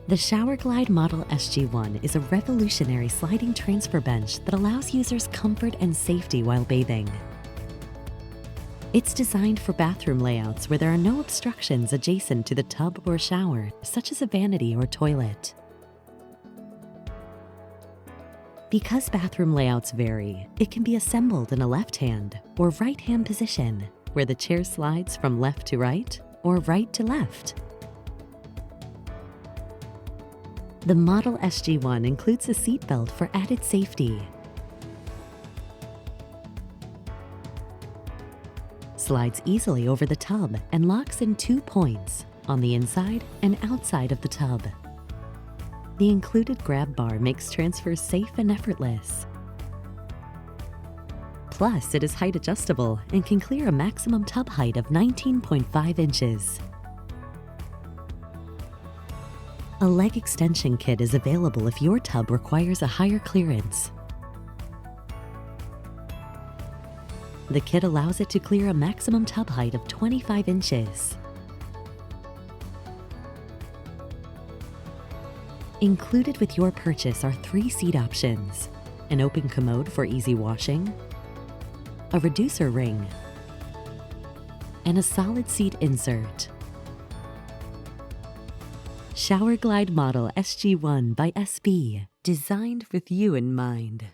The ShowerGlyde Model SG1 is a revolutionary sliding transfer bench that allows users comfort and safety while bathing. It's designed for bathroom layouts where there are no obstructions adjacent to the tub or shower, such as a vanity or toilet. Because bathroom layouts vary, it can be assembled in a left-hand or right-hand position, where the chair slides from left to right or right to left. The Model SG1 includes a seatbelt for added safety. Slides easily over the tub and locks in 2 points, on the inside and outside of the tub. The included grab bar makes transfers safe and effortless. Plus, it is height adjustable and can clear a maximum tub height of 19.5 inches. A leg extension kit is available if your tub requires a higher clearance. The kit allows it to clear a maximum tub height of 25 inches. Included with your purchase are 3 seat options: an open commode for easy washing, a reducer ring, and a solid seat insert. ShowerGlyde Model SG1 by SB, designed with you in mind.